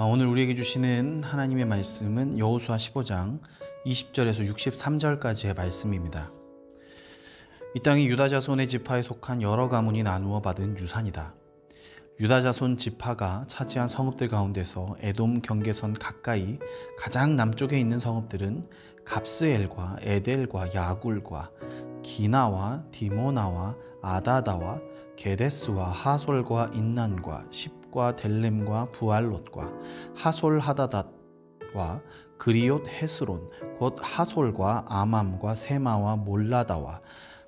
오늘 우리에게 주시는 하나님의 말씀은 여호수아 15장 20절에서 63절까지의 말씀입니다. 이 땅이 유다 자손의 지파에 속한 여러 가문이 나누어 받은 유산이다. 유다 자손 지파가 차지한 성읍들 가운데서 에돔 경계선 가까이 가장 남쪽에 있는 성읍들은 갑스엘과 에델과 야굴과 기나와 디모나와 아다다와 게데스와 하솔과 인난과 십과 델렘과 부알롯과 하솔하다닷과 그리옷 헤스론 곧 하솔과 아맘과 세마와 몰라다와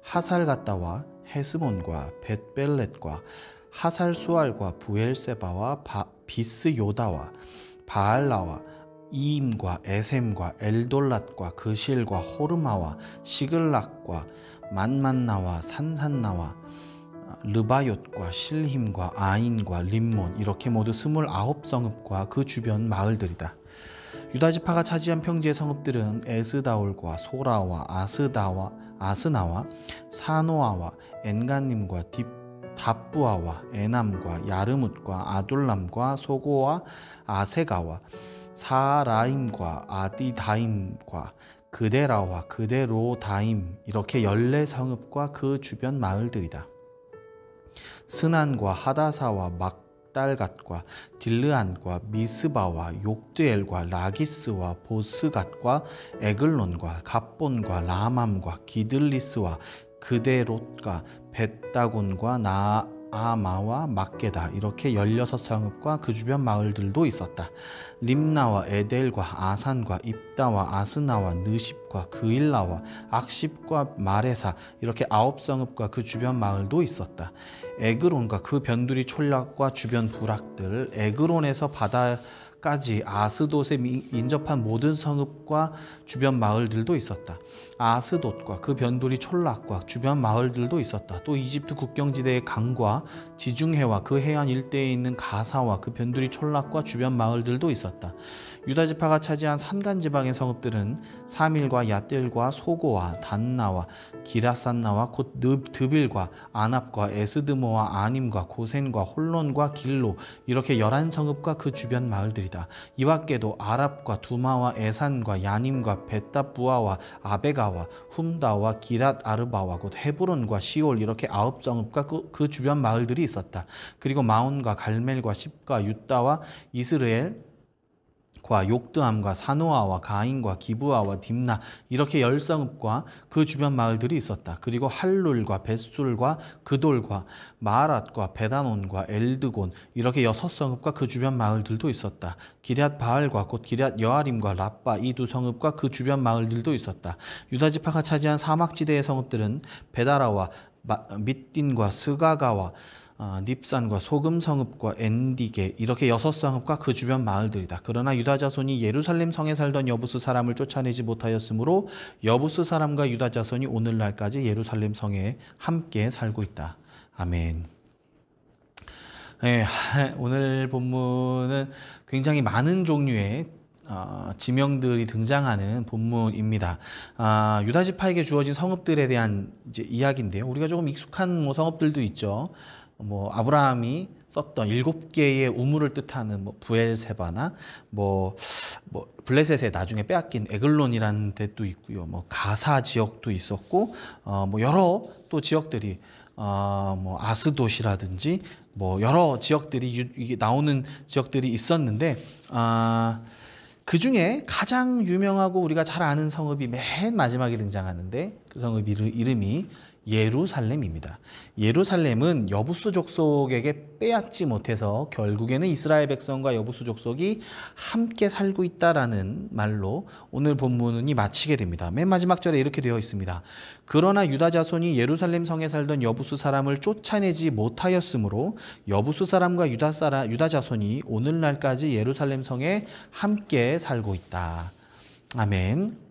하살갔다와 헤스몬과 벳벨렛과 하살수알과 부엘세바와 비스요다와 바알라와 이임과 에셈과 엘돌랏과 그실과 호르마와 시글락과 만만나와 산산나와 르바옅과 실힘과 아인과 림몬 이렇게 모두 29성읍과 그 주변 마을들이다. 유다 지파가 차지한 평지의 성읍들은 에스다올과 소라와 아스나와 사노아와 엔간님과 답부아와 에남과 야르뭇과 아둘람과 소고와 아세가와 사라임과 아디다임과 그데라와 그데로다임 이렇게 14성읍과 그 주변 마을들이다. 스난과 하다사와 막달갓과 딜르안과 미스바와 욕드엘과 라기스와 보스갓과 에글론과 갑본과 라맘과 기들리스와 그데롯과 벳다곤과 나아마와 막게다 이렇게 16성읍과 그 주변 마을들도 있었다. 림나와 에델과 아산과 입다와 아스나와 느십과 그일라와 악십과 마레사 이렇게 9성읍과 그 주변 마을도 있었다. 에그론과 그 변두리 촌락과 주변 부락들, 에그론에서 바다까지 아스돗에 인접한 모든 성읍과 주변 마을들도 있었다. 아스돗과 그 변두리 촌락과 주변 마을들도 있었다. 또 이집트 국경지대의 강과 지중해와 그 해안 일대에 있는 가사와 그 변두리 촌락과 주변 마을들도 있었다. 유다 지파가 차지한 산간 지방의 성읍들은 사밀과 얏들과 소고와 단나와 기라산나와 곧 드빌과 아납과 에스드모와 아님과 고센과 홀론과 길로 이렇게 11성읍과 그 주변 마을들이다. 이 밖에도 아랍과 두마와 에산과 야님과 벳다부아와 아베가와 훔다와 기랏 아르바와 곧 헤브론과 시올 이렇게 9성읍과 그 주변 마을들이 있었다. 그리고 마온과 갈멜과 십과 유다와 이스르엘 욕드함과 사노아와 가인과 기브아와 딥나 이렇게 10성읍과 그 주변 마을들이 있었다. 그리고 할룰과 벳술과 그돌과 마아랏과 베다논과 엘드곤 이렇게 6성읍과 그 주변 마을들도 있었다. 기럇 바알과 곧 기럇 여아림과 라빠 이 2성읍과 그 주변 마을들도 있었다. 유다 지파가 차지한 사막지대의 성읍들은 베다라와 밑딘과 스가가와 닙산과 소금성읍과 엔디게 이렇게 6성읍과 그 주변 마을들이다. 그러나 유다 자손이 예루살렘 성에 살던 여부스 사람을 쫓아내지 못하였으므로 여부스 사람과 유다 자손이 오늘날까지 예루살렘 성에 함께 살고 있다. 아멘. 네, 오늘 본문은 굉장히 많은 종류의 지명들이 등장하는 본문입니다. 유다 지파에게 주어진 성읍들에 대한 이제 이야기인데요. 우리가 조금 익숙한 성읍들도 있죠. 아브라함이 썼던 7개의 우물을 뜻하는 부엘세바나 블레셋에 나중에 빼앗긴 에글론이라는 데도 있고요. 가사 지역도 있었고 여러 또 지역들이 아스돗이라든지 여러 지역들이 나오는 지역들이 있었는데 그 중에 가장 유명하고 우리가 잘 아는 성읍이 맨 마지막에 등장하는데 그 성읍 이름이 예루살렘입니다. 예루살렘은 여부스 족속에게 빼앗지 못해서 결국에는 이스라엘 백성과 여부스 족속이 함께 살고 있다라는 말로 오늘 본문이 마치게 됩니다. 맨 마지막 절에 이렇게 되어 있습니다. 그러나 유다 자손이 예루살렘 성에 살던 여부스 사람을 쫓아내지 못하였으므로 여부스 사람과 유다 자손이 오늘날까지 예루살렘 성에 함께 살고 있다. 아멘.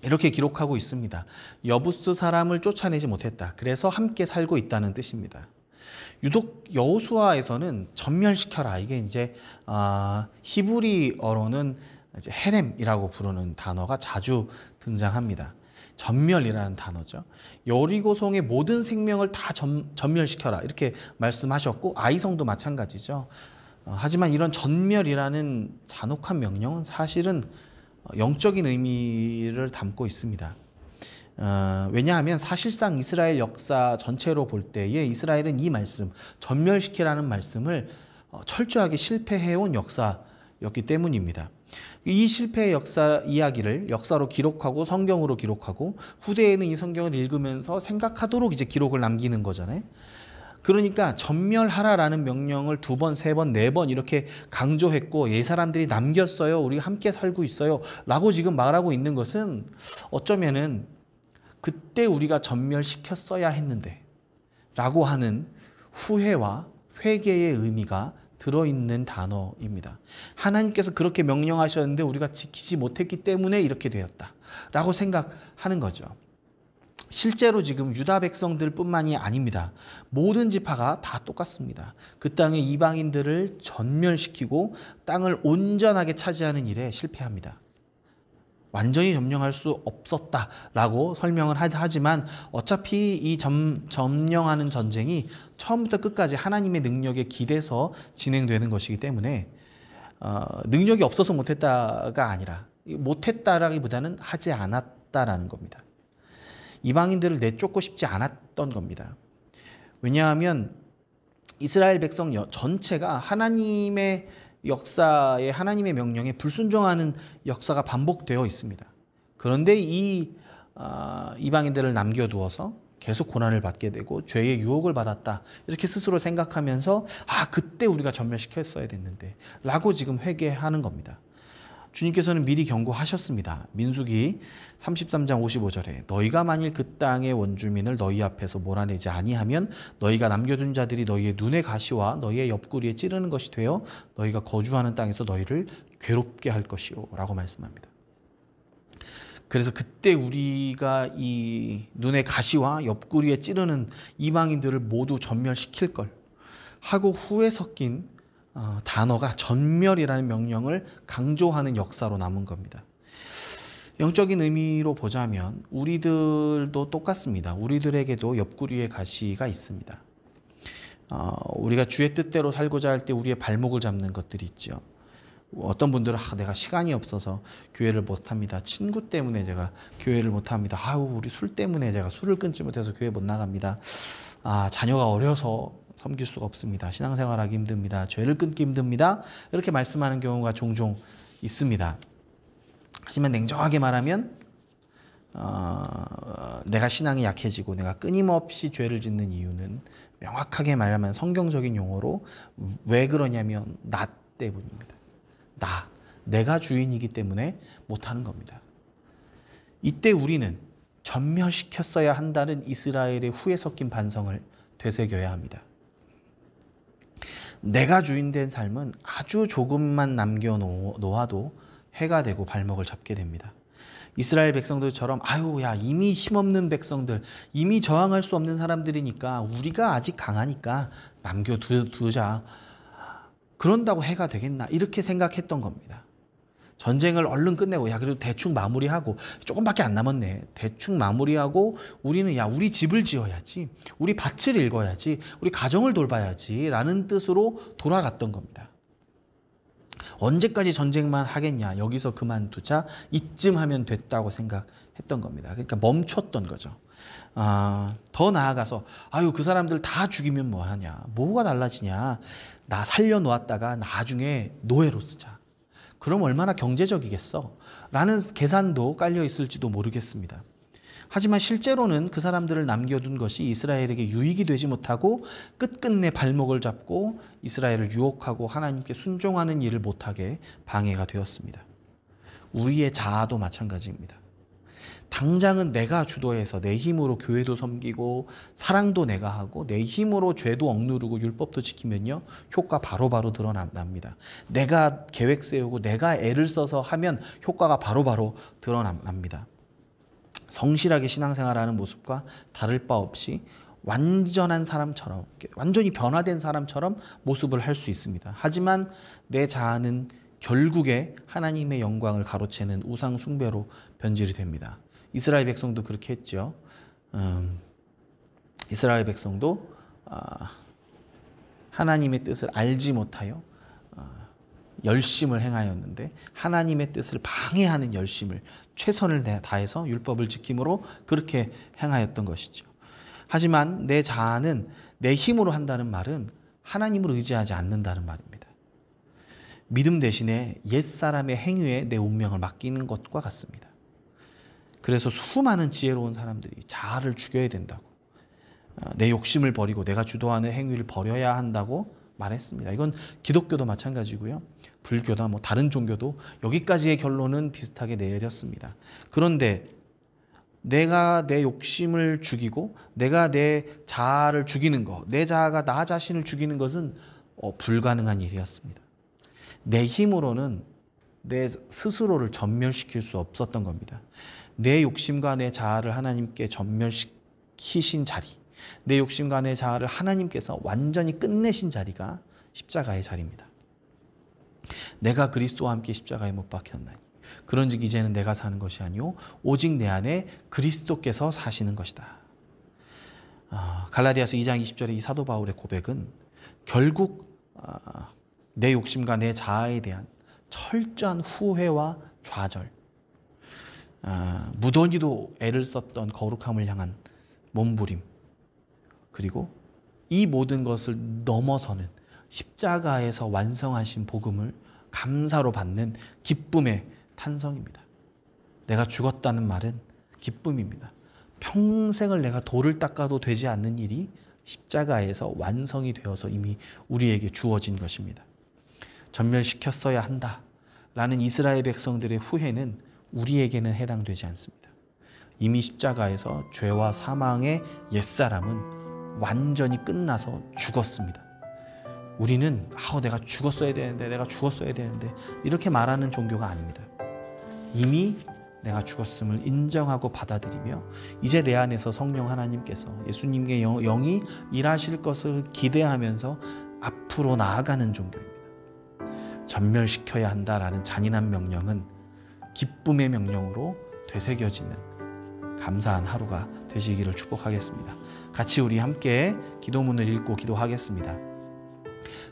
이렇게 기록하고 있습니다. 여부스 사람을 쫓아내지 못했다. 그래서 함께 살고 있다는 뜻입니다. 유독 여호수아에서는 전멸시켜라. 이게 이제 히브리어로는 이제 헤렘이라고 부르는 단어가 자주 등장합니다. 전멸이라는 단어죠. 여리고성의 모든 생명을 다 전멸시켜라 이렇게 말씀하셨고 아이성도 마찬가지죠. 하지만 이런 전멸이라는 잔혹한 명령은 사실은 영적인 의미를 담고 있습니다. 왜냐하면 사실상 이스라엘 역사 전체로 볼 때에 이스라엘은 이 말씀, 전멸시키라는 말씀을 철저하게 실패해온 역사였기 때문입니다. 이 실패의 역사 이야기를 역사로 기록하고 성경으로 기록하고 후대에는 이 성경을 읽으면서 생각하도록 이제 기록을 남기는 거잖아요. 그러니까 전멸하라라는 명령을 2번, 3번, 4번 이렇게 강조했고 이 사람들이 남겼어요. 우리 함께 살고 있어요. 라고 지금 말하고 있는 것은 어쩌면은 그때 우리가 전멸시켰어야 했는데 라고 하는 후회와 회개의 의미가 들어있는 단어입니다. 하나님께서 그렇게 명령하셨는데 우리가 지키지 못했기 때문에 이렇게 되었다 라고 생각하는 거죠. 실제로 지금 유다 백성들 뿐만이 아닙니다. 모든 지파가 다 똑같습니다. 그 땅의 이방인들을 전멸시키고 땅을 온전하게 차지하는 일에 실패합니다. 완전히 점령할 수 없었다라고 설명을 하지만 어차피 이 점령하는 전쟁이 처음부터 끝까지 하나님의 능력에 기대서 진행되는 것이기 때문에 능력이 없어서 못했다가 아니라 못했다라기보다는 하지 않았다라는 겁니다. 이방인들을 내쫓고 싶지 않았던 겁니다. 왜냐하면 이스라엘 백성 전체가 하나님의 역사에 하나님의 명령에 불순종하는 역사가 반복되어 있습니다. 그런데 이 이방인들을 남겨두어서 계속 고난을 받게 되고 죄의 유혹을 받았다 이렇게 스스로 생각하면서 그때 우리가 전멸시켰어야 됐는데 라고 지금 회개하는 겁니다. 주님께서는 미리 경고하셨습니다. 민수기 33장 55절에 너희가 만일 그 땅의 원주민을 너희 앞에서 몰아내지 아니하면 너희가 남겨둔 자들이 너희의 눈의 가시와 너희의 옆구리에 찌르는 것이 되어 너희가 거주하는 땅에서 너희를 괴롭게 할 것이요 라고 말씀합니다. 그래서 그때 우리가 이 눈의 가시와 옆구리에 찌르는 이방인들을 모두 전멸시킬 걸 하고 후에 섞인 단어가 전멸이라는 명령을 강조하는 역사로 남은 겁니다. 영적인 의미로 보자면 우리들도 똑같습니다. 우리들에게도 옆구리에 가시가 있습니다. 우리가 주의 뜻대로 살고자 할 때 우리의 발목을 잡는 것들이 있죠. 어떤 분들은 내가 시간이 없어서 교회를 못합니다. 친구 때문에 제가 교회를 못합니다. 우리 술 때문에 제가 술을 끊지 못해서 교회 못 나갑니다. 자녀가 어려서 섬길 수가 없습니다. 신앙생활하기 힘듭니다. 죄를 끊기 힘듭니다. 이렇게 말씀하는 경우가 종종 있습니다. 하지만 냉정하게 말하면 내가 신앙이 약해지고 내가 끊임없이 죄를 짓는 이유는 명확하게 말하면 성경적인 용어로 왜 그러냐면 나 때문입니다. 내가 주인이기 때문에 못하는 겁니다. 이때 우리는 전멸시켰어야 한다는 이스라엘의 후에 섞인 반성을 되새겨야 합니다. 내가 주인된 삶은 아주 조금만 남겨놓아도 해가 되고 발목을 잡게 됩니다. 이스라엘 백성들처럼 이미 힘없는 백성들, 이미 저항할 수 없는 사람들이니까 우리가 아직 강하니까 남겨두자. 그런다고 해가 되겠나 이렇게 생각했던 겁니다. 전쟁을 얼른 끝내고 그래도 대충 마무리하고 조금밖에 안 남았네. 대충 마무리하고 우리는 우리 집을 지어야지. 우리 밭을 읽어야지. 우리 가정을 돌봐야지 라는 뜻으로 돌아갔던 겁니다. 언제까지 전쟁만 하겠냐. 여기서 그만두자. 이쯤 하면 됐다고 생각했던 겁니다. 그러니까 멈췄던 거죠. 더 나아가서 그 사람들 다 죽이면 뭐하냐. 뭐가 달라지냐. 나 살려놓았다가 나중에 노예로 쓰자. 그럼 얼마나 경제적이겠어? 라는 계산도 깔려 있을지도 모르겠습니다. 하지만 실제로는 그 사람들을 남겨둔 것이 이스라엘에게 유익이 되지 못하고 끝끝내 발목을 잡고 이스라엘을 유혹하고 하나님께 순종하는 일을 못하게 방해가 되었습니다. 우리의 자아도 마찬가지입니다. 당장은 내가 주도해서 내 힘으로 교회도 섬기고 사랑도 내가 하고 내 힘으로 죄도 억누르고 율법도 지키면요 효과 바로바로 드러납니다. 내가 계획 세우고 내가 애를 써서 하면 효과가 바로바로 드러납니다. 성실하게 신앙생활하는 모습과 다를 바 없이 완전한 사람처럼 완전히 변화된 사람처럼 모습을 할 수 있습니다. 하지만 내 자아는 결국에 하나님의 영광을 가로채는 우상 숭배로 변질이 됩니다. 이스라엘 백성도 그렇게 했죠. 이스라엘 백성도 하나님의 뜻을 알지 못하여 열심을 행하였는데 하나님의 뜻을 방해하는 열심을 최선을 다해서 율법을 지킴으로 그렇게 행하였던 것이죠. 하지만 내 자아는 내 힘으로 한다는 말은 하나님을 의지하지 않는다는 말입니다. 믿음 대신에 옛사람의 행위에 내 운명을 맡기는 것과 같습니다. 그래서 수많은 지혜로운 사람들이 자아를 죽여야 된다고, 내 욕심을 버리고 내가 주도하는 행위를 버려야 한다고 말했습니다. 이건 기독교도 마찬가지고요. 불교나 다른 종교도 여기까지의 결론은 비슷하게 내렸습니다. 그런데 내가 내 욕심을 죽이고 내가 내 자아를 죽이는 것, 내 자아가 나 자신을 죽이는 것은 불가능한 일이었습니다. 내 힘으로는 내 스스로를 전멸시킬 수 없었던 겁니다. 내 욕심과 내 자아를 하나님께 전멸시키신 자리, 내 욕심과 내 자아를 하나님께서 완전히 끝내신 자리가 십자가의 자리입니다. 내가 그리스도와 함께 십자가에 못 박혔나니 그런즉 이제는 내가 사는 것이 아니요 오직 내 안에 그리스도께서 사시는 것이다. 갈라디아서 2장 20절의 이 사도 바울의 고백은 결국 내 욕심과 내 자아에 대한 철저한 후회와 좌절, 무던히도 애를 썼던 거룩함을 향한 몸부림, 그리고 이 모든 것을 넘어서는 십자가에서 완성하신 복음을 감사로 받는 기쁨의 탄성입니다. 내가 죽었다는 말은 기쁨입니다. 평생을 내가 돌을 닦아도 되지 않는 일이 십자가에서 완성이 되어서 이미 우리에게 주어진 것입니다. 전멸시켰어야 한다라는 이스라엘 백성들의 후회는 우리에게는 해당되지 않습니다. 이미 십자가에서 죄와 사망의 옛사람은 완전히 끝나서 죽었습니다. 우리는 내가 죽었어야 되는데 이렇게 말하는 종교가 아닙니다. 이미 내가 죽었음을 인정하고 받아들이며 이제 내 안에서 성령 하나님께서 예수님의 영이 일하실 것을 기대하면서 앞으로 나아가는 종교입니다. 전멸시켜야 한다라는 잔인한 명령은 기쁨의 명령으로 되새겨지는 감사한 하루가 되시기를 축복하겠습니다. 같이 우리 함께 기도문을 읽고 기도하겠습니다.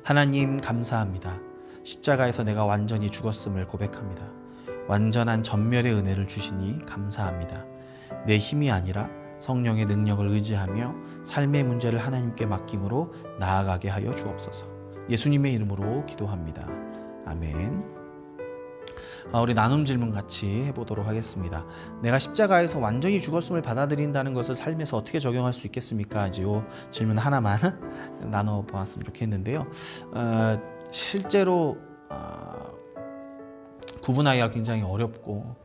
하나님 감사합니다. 십자가에서 내가 완전히 죽었음을 고백합니다. 완전한 전멸의 은혜를 주시니 감사합니다. 내 힘이 아니라 성령의 능력을 의지하며 삶의 문제를 하나님께 맡김으로 나아가게 하여 주옵소서. 예수님의 이름으로 기도합니다. 아멘. 우리 나눔 질문 같이 해보도록 하겠습니다. 내가 십자가에서 완전히 죽었음을 받아들인다는 것을 삶에서 어떻게 적용할 수 있겠습니까? 이 질문 하나만 나눠보았으면 좋겠는데요. 실제로 구분하기가 굉장히 어렵고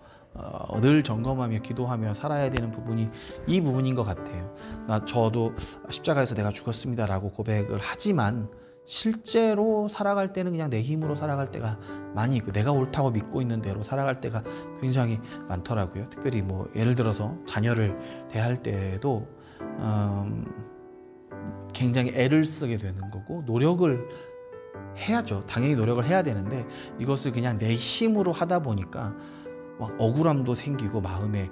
늘 점검하며 기도하며 살아야 되는 부분이 이 부분인 것 같아요. 저도 십자가에서 내가 죽었습니다라고 고백을 하지만 실제로 살아갈 때는 그냥 내 힘으로 살아갈 때가 많이 있고 내가 옳다고 믿고 있는 대로 살아갈 때가 굉장히 많더라고요. 특별히 예를 들어서 자녀를 대할 때도 굉장히 애를 쓰게 되는 거고 노력을 해야죠. 당연히 노력을 해야 되는데 이것을 그냥 내 힘으로 하다 보니까 막 억울함도 생기고 마음에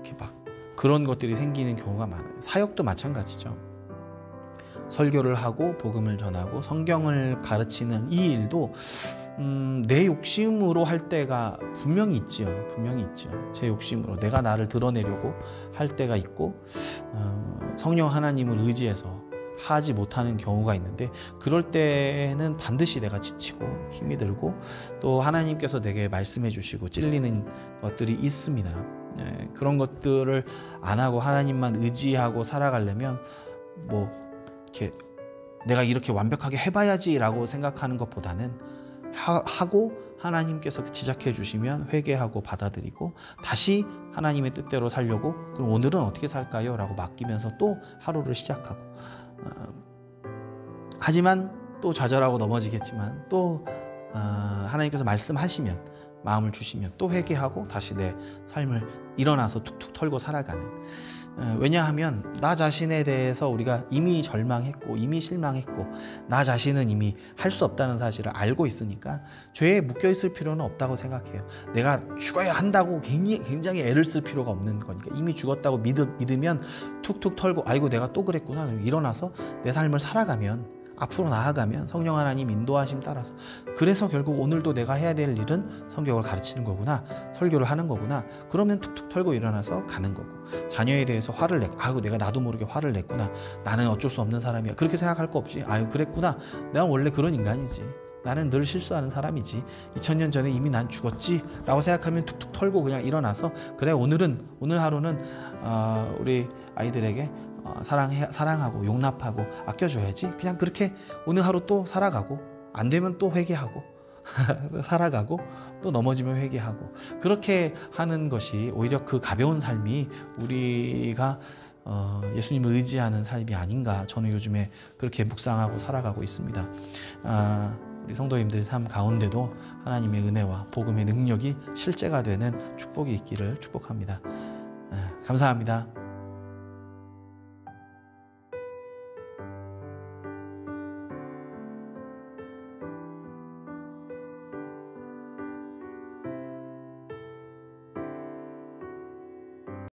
이렇게 막 그런 것들이 생기는 경우가 많아요. 사역도 마찬가지죠. 설교를 하고 복음을 전하고 성경을 가르치는 이 일도 내 욕심으로 할 때가 분명히 있죠. 제 욕심으로 내가 나를 드러내려고 할 때가 있고 성령 하나님을 의지해서 하지 못하는 경우가 있는데 그럴 때는 반드시 내가 지치고 힘이 들고 또 하나님께서 내게 말씀해 주시고 찔리는 것들이 있습니다. 그런 것들을 안 하고 하나님만 의지하고 살아가려면 내가 이렇게 완벽하게 해봐야지라고 생각하는 것보다는 하고 하나님께서 지적해 주시면 회개하고 받아들이고 다시 하나님의 뜻대로 살려고 그럼 오늘은 어떻게 살까요? 라고 맡기면서 또 하루를 시작하고 하지만 또 좌절하고 넘어지겠지만 또 하나님께서 말씀하시면 마음을 주시면 또 회개하고 다시 내 삶을 일어나서 툭툭 털고 살아가는 왜냐하면 나 자신에 대해서 우리가 이미 절망했고 이미 실망했고 나 자신은 이미 할 수 없다는 사실을 알고 있으니까 죄에 묶여있을 필요는 없다고 생각해요. 내가 죽어야 한다고 굉장히 애를 쓸 필요가 없는 거니까 이미 죽었다고 믿으면 툭툭 털고 아이고 내가 또 그랬구나 일어나서 내 삶을 살아가면 앞으로 나아가면 성령 하나님 인도하심 따라서, 그래서 결국 오늘도 내가 해야 될 일은 성경을 가르치는 거구나, 설교를 하는 거구나, 그러면 툭툭 털고 일어나서 가는 거고, 자녀에 대해서 화를 내, 아유 내가 나도 모르게 화를 냈구나, 나는 어쩔 수 없는 사람이야, 그렇게 생각할 거 없이, 아유 그랬구나, 내가 원래 그런 인간이지, 나는 늘 실수하는 사람이지, 2000년 전에 이미 난 죽었지 라고 생각하면 툭툭 털고 그냥 일어나서, 그래 오늘 하루는 우리 아이들에게 사랑하고 용납하고 아껴줘야지, 그냥 그렇게 오늘 하루 또 살아가고, 안 되면 또 회개하고 살아가고, 또 넘어지면 회개하고, 그렇게 하는 것이 오히려 그 가벼운 삶이 우리가 예수님을 의지하는 삶이 아닌가, 저는 요즘에 그렇게 묵상하고 살아가고 있습니다. 우리 성도님들 삶 가운데도 하나님의 은혜와 복음의 능력이 실제가 되는 축복이 있기를 축복합니다. 감사합니다.